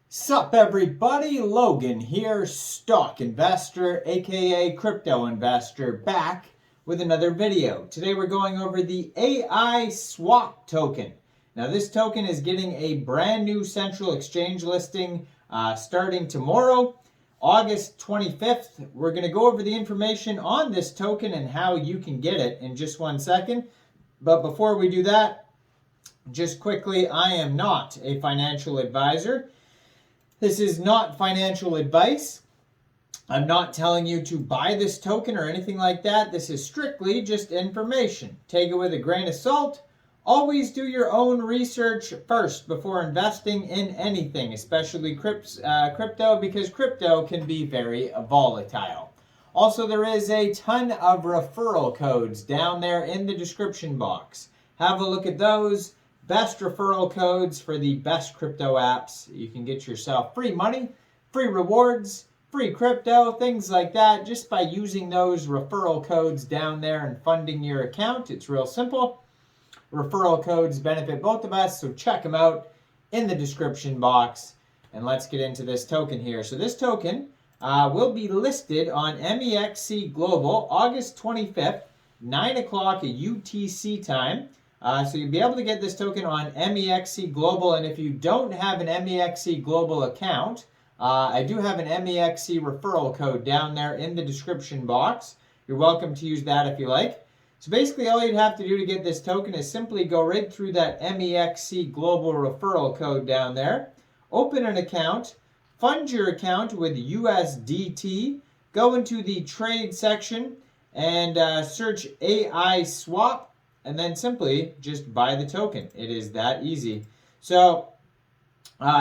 Sup everybody, Logan here, stock investor aka crypto investor, back with another video. Today we're going over the Aiswap token. Now this token is getting a brand new central exchange listing starting tomorrow, August 25th. We're going to go over the information on this token and how you can get it in just 1 second. But before we do that, just quickly, I am not a financial advisor. This is not financial advice. I'm not telling you to buy this token or anything like that. This is strictly just information. Take it with a grain of salt. Always do your own research first before investing in anything, especially crypto, because crypto can be very volatile. Also, there is a ton of referral codes down there in the description box. Have a look at those. Best referral codes for the best crypto apps. You can get yourself free money, free rewards, free crypto, things like that, just by using those referral codes down there and funding your account. It's real simple. Referral codes benefit both of us, so check them out in the description box. And let's get into this token here. So this token will be listed on Mexc Global August 25th, 9 o'clock UTC time. So you'll be able to get this token on Mexc Global, and if you don't have an Mexc Global account, I do have an Mexc referral code down there in the description box. You're welcome to use that if you like. So basically all you'd have to do to get this token is simply go right through that Mexc Global referral code down there, open an account, fund your account with USDT, go into the trade section and search Aiswap, and then simply just buy the token. It is that easy. So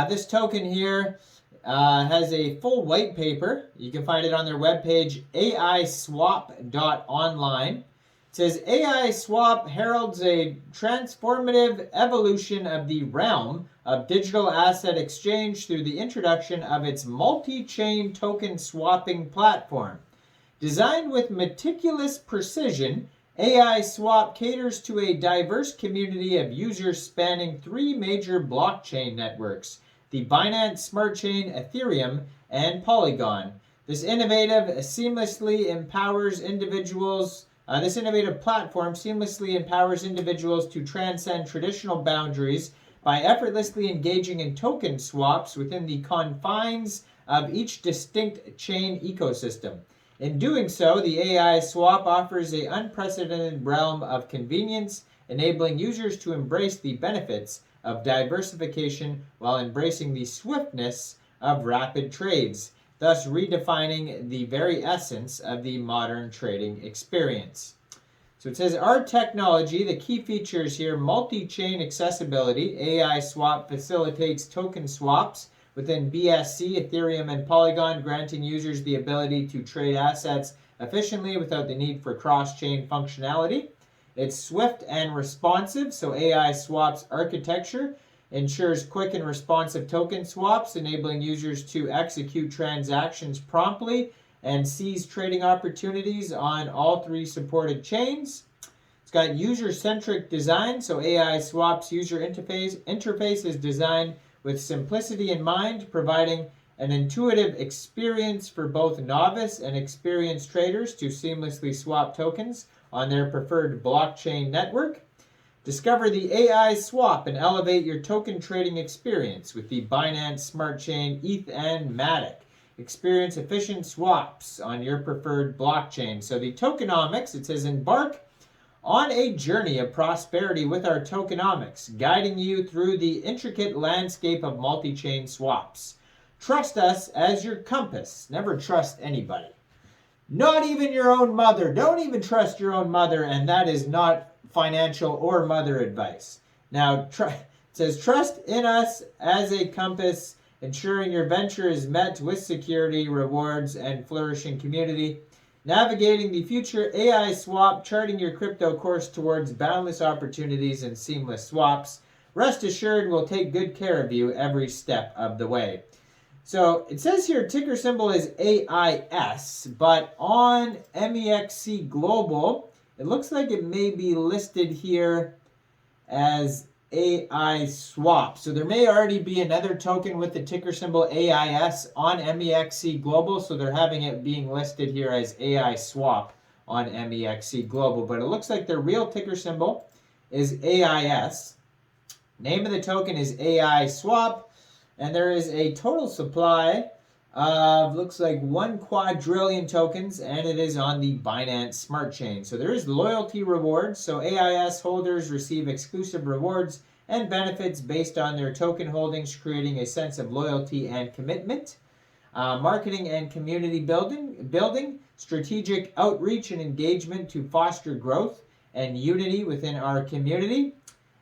this token here has a full white paper. You can find it on their webpage, aiswap.online. It says Aiswap heralds a transformative evolution of the realm of digital asset exchange through the introduction of its multi-chain token swapping platform. Designed with meticulous precision, Aiswap caters to a diverse community of users spanning 3 major blockchain networks, the Binance Smart Chain, Ethereum, and Polygon. This innovative platform seamlessly empowers individuals to transcend traditional boundaries by effortlessly engaging in token swaps within the confines of each distinct chain ecosystem. In doing so, the Aiswap offers an unprecedented realm of convenience, enabling users to embrace the benefits of diversification while embracing the swiftness of rapid trades, thus redefining the very essence of the modern trading experience. So it says, our technology, the key features here, multi-chain accessibility. Aiswap facilitates token swaps within BSC, Ethereum, and Polygon, granting users the ability to trade assets efficiently without the need for cross-chain functionality. It's swift and responsive, so Aiswap's architecture ensures quick and responsive token swaps, enabling users to execute transactions promptly and seize trading opportunities on all 3 supported chains. It's got user-centric design, so Aiswap's user interface is designed with simplicity in mind, providing an intuitive experience for both novice and experienced traders to seamlessly swap tokens on their preferred blockchain network. Discover the Aiswap and elevate your token trading experience with the Binance Smart Chain, ETH, and Matic. Experience efficient swaps on your preferred blockchain. So the tokenomics, it says, embark on a journey of prosperity with our tokenomics, guiding you through the intricate landscape of multi-chain swaps. Trust us as your compass. Never trust anybody. Not even your own mother. Don't even trust your own mother, and that is not financial or mother advice. Now, it says, trust in us as a compass, ensuring your venture is met with security, rewards, and flourishing community. Navigating the future, Aiswap, charting your crypto course towards boundless opportunities and seamless swaps. Rest assured, we'll take good care of you every step of the way. So it says here ticker symbol is AIS, but on Mexc Global, it looks like it may be listed here as Aiswap. So there may already be another token with the ticker symbol AIS on MEXC Global. So they're having it being listed here as Aiswap on MEXC Global. But it looks like their real ticker symbol is AIS. Name of the token is Aiswap. And there is a total supply of, looks like 1 quadrillion tokens, and it is on the Binance Smart Chain. So there is loyalty rewards. So AIS holders receive exclusive rewards and benefits based on their token holdings, creating a sense of loyalty and commitment. Marketing and community building, strategic outreach and engagement to foster growth and unity within our community.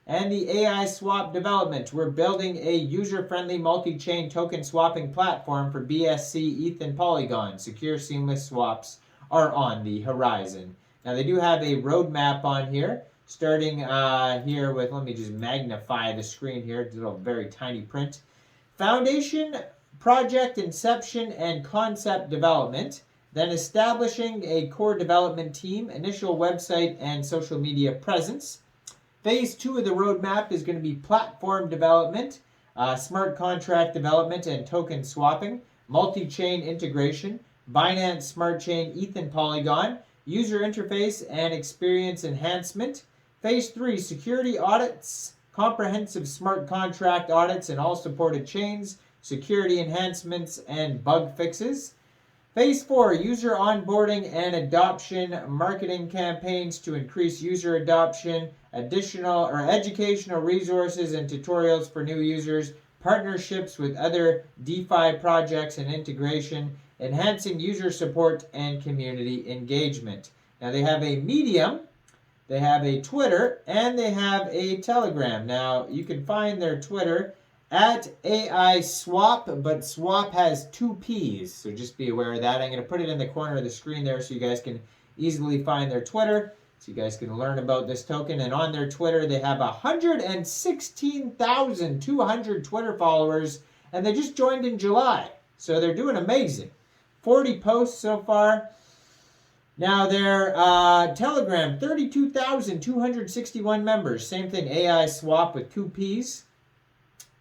And the Aiswap development. We're building a user-friendly multi-chain token swapping platform for BSC, ETH, and Polygon. Secure, seamless swaps are on the horizon. Now, they do have a roadmap on here, starting here with, let me just magnify the screen here. It's a little very tiny print. Foundation, project inception, and concept development. Then establishing a core development team, initial website, and social media presence. Phase 2 of the roadmap is going to be platform development, smart contract development and token swapping, multi-chain integration, Binance Smart Chain, ETH and Polygon, user interface and experience enhancement. Phase 3, security audits, comprehensive smart contract audits in all supported chains, security enhancements and bug fixes. Phase 4, user onboarding and adoption, marketing campaigns to increase user adoption, additional or educational resources and tutorials for new users, partnerships with other DeFi projects and integration, enhancing user support and community engagement. Now they have a Medium, they have a Twitter, and they have a Telegram. Now you can find their Twitter at Aiswap, but swap has 2 P's, so just be aware of that. I'm going to put it in the corner of the screen there so you guys can easily find their Twitter, so you guys can learn about this token. And on their Twitter, they have 116,200 Twitter followers, and they just joined in July, so they're doing amazing. 40 posts so far. Now their Telegram, 32,261 members. Same thing, Aiswap with 2 P's.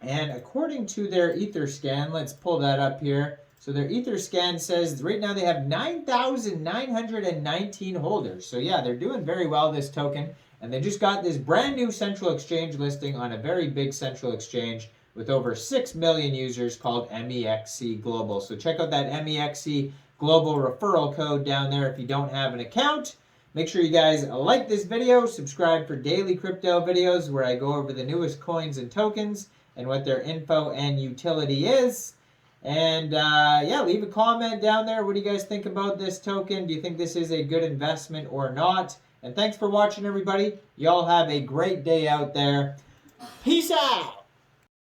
And according to their Etherscan, let's pull that up here. So their Etherscan says right now they have 9,919 holders. So yeah, they're doing very well, this token. And they just got this brand new central exchange listing on a very big central exchange with over 6 million users called MEXC Global. So check out that MEXC Global referral code down there if you don't have an account. Make sure you guys like this video, subscribe for daily crypto videos where I go over the newest coins and tokens and what their info and utility is. And yeah, leave a comment down there. What do you guys think about this token? Do you think this is a good investment or not? And thanks for watching, everybody. Y'all have a great day out there. Peace out.